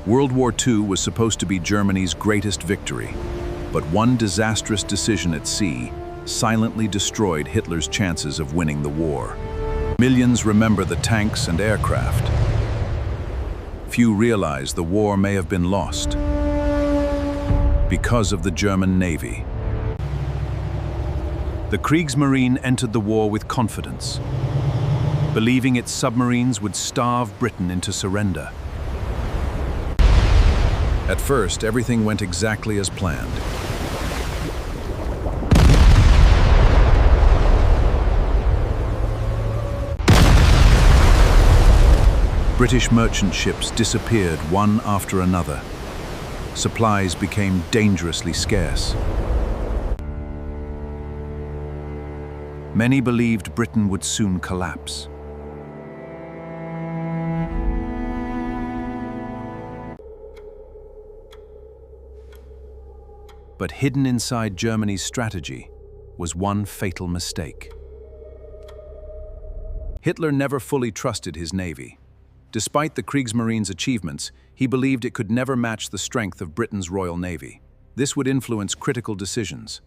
World War II was supposed to be Germany's greatest victory, but one disastrous decision at sea silently destroyed Hitler's chances of winning the war. Millions remember the tanks and aircraft. Few realize the war may have been lost because of the German Navy. The Kriegsmarine entered the war with confidence, believing its submarines would starve Britain into surrender. At first, everything went exactly as planned. British merchant ships disappeared one after another. Supplies became dangerously scarce. Many believed Britain would soon collapse. But hidden inside Germany's strategy was one fatal mistake. Hitler never fully trusted his navy. Despite the Kriegsmarine's achievements, he believed it could never match the strength of Britain's Royal Navy. This would influence critical decisions.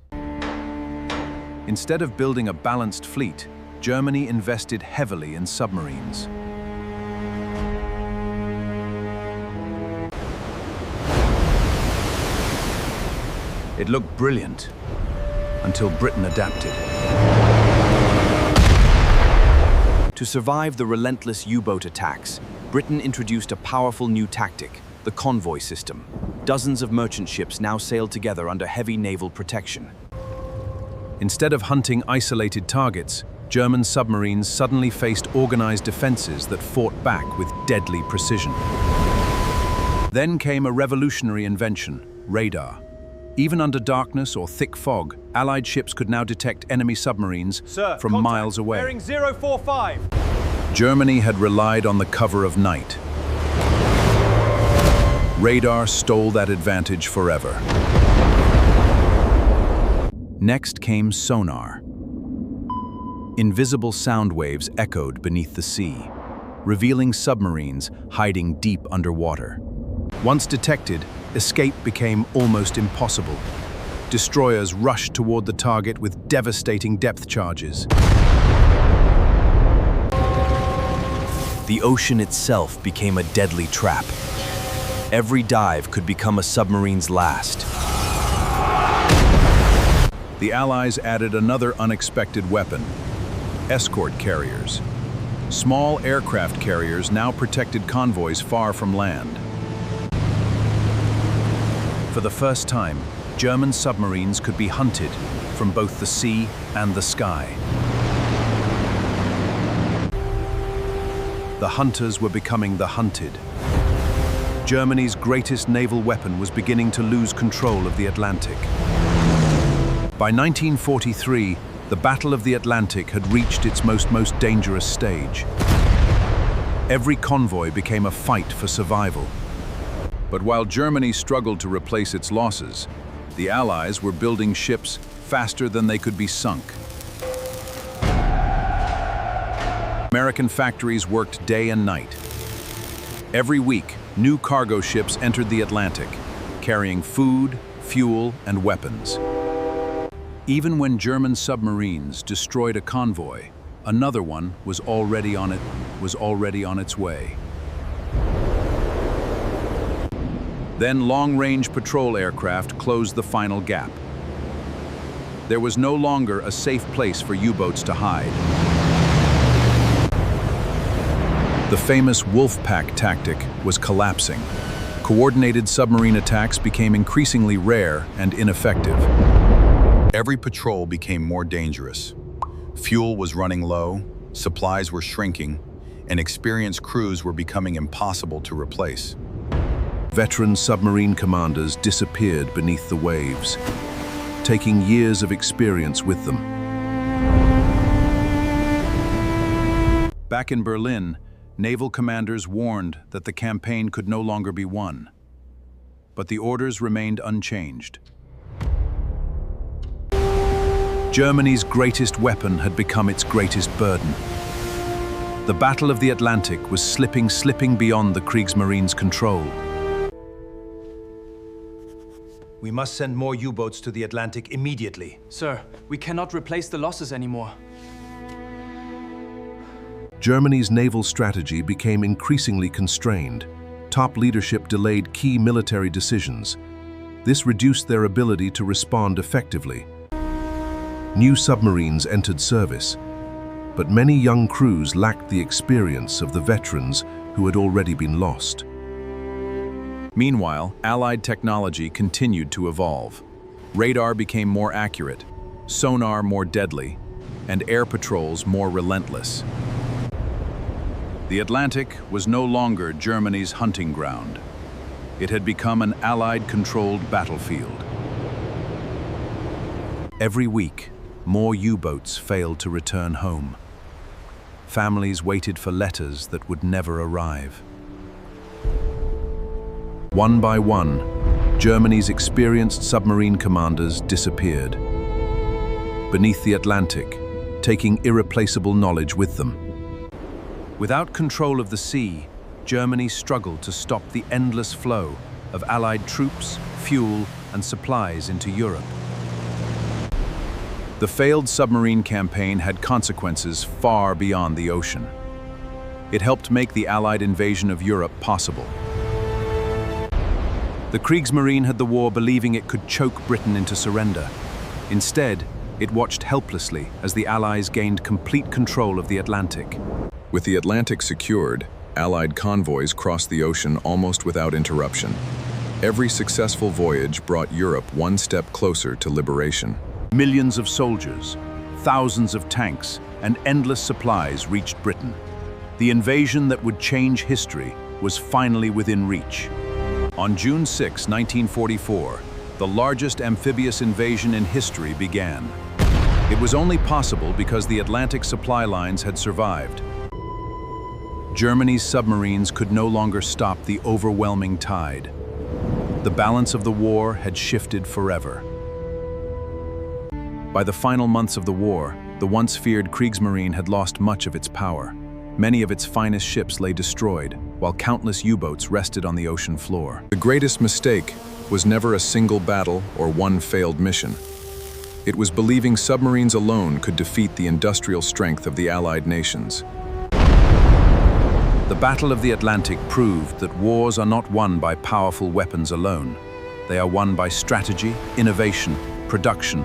Instead of building a balanced fleet, Germany invested heavily in submarines. It looked brilliant until Britain adapted. To survive the relentless U-boat attacks, Britain introduced a powerful new tactic, the convoy system. Dozens of merchant ships now sailed together under heavy naval protection. Instead of hunting isolated targets, German submarines suddenly faced organized defenses that fought back with deadly precision. Then came a revolutionary invention, radar. Even under darkness or thick fog, Allied ships could now detect enemy submarines from miles away. Bearing 045. Germany had relied on the cover of night. Radar stole that advantage forever. Next came sonar. Invisible sound waves echoed beneath the sea, revealing submarines hiding deep underwater. Once detected, escape became almost impossible. Destroyers rushed toward the target with devastating depth charges. The ocean itself became a deadly trap. Every dive could become a submarine's last. The Allies added another unexpected weapon: escort carriers. Small aircraft carriers now protected convoys far from land. For the first time, German submarines could be hunted from both the sea and the sky. The hunters were becoming the hunted. Germany's greatest naval weapon was beginning to lose control of the Atlantic. By 1943, the Battle of the Atlantic had reached its most dangerous stage. Every convoy became a fight for survival. But while Germany struggled to replace its losses, the Allies were building ships faster than they could be sunk. American factories worked day and night. Every week, new cargo ships entered the Atlantic, carrying food, fuel, and weapons. Even when German submarines destroyed a convoy, another one was already on its way. Then long-range patrol aircraft closed the final gap. There was no longer a safe place for U-boats to hide. The famous wolf pack tactic was collapsing. Coordinated submarine attacks became increasingly rare and ineffective. Every patrol became more dangerous. Fuel was running low, supplies were shrinking, and experienced crews were becoming impossible to replace. Veteran submarine commanders disappeared beneath the waves, taking years of experience with them. Back in Berlin, naval commanders warned that the campaign could no longer be won. But the orders remained unchanged. Germany's greatest weapon had become its greatest burden. The Battle of the Atlantic was slipping beyond the Kriegsmarine's control. We must send more U-boats to the Atlantic immediately. Sir, we cannot replace the losses anymore. Germany's naval strategy became increasingly constrained. Top leadership delayed key military decisions. This reduced their ability to respond effectively. New submarines entered service, but many young crews lacked the experience of the veterans who had already been lost. Meanwhile, Allied technology continued to evolve. Radar became more accurate, sonar more deadly, and air patrols more relentless. The Atlantic was no longer Germany's hunting ground. It had become an Allied-controlled battlefield. Every week, more U-boats failed to return home. Families waited for letters that would never arrive. One by one, Germany's experienced submarine commanders disappeared beneath the Atlantic, taking irreplaceable knowledge with them. Without control of the sea, Germany struggled to stop the endless flow of Allied troops, fuel, and supplies into Europe. The failed submarine campaign had consequences far beyond the ocean. It helped make the Allied invasion of Europe possible. The Kriegsmarine had the war believing it could choke Britain into surrender. Instead, it watched helplessly as the Allies gained complete control of the Atlantic. With the Atlantic secured, Allied convoys crossed the ocean almost without interruption. Every successful voyage brought Europe one step closer to liberation. Millions of soldiers, thousands of tanks, and endless supplies reached Britain. The invasion that would change history was finally within reach. On June 6, 1944, the largest amphibious invasion in history began. It was only possible because the Atlantic supply lines had survived. Germany's submarines could no longer stop the overwhelming tide. The balance of the war had shifted forever. By the final months of the war, the once feared Kriegsmarine had lost much of its power. Many of its finest ships lay destroyed, while countless U-boats rested on the ocean floor. The greatest mistake was never a single battle or one failed mission. It was believing submarines alone could defeat the industrial strength of the Allied nations. The Battle of the Atlantic proved that wars are not won by powerful weapons alone. They are won by strategy, innovation, production,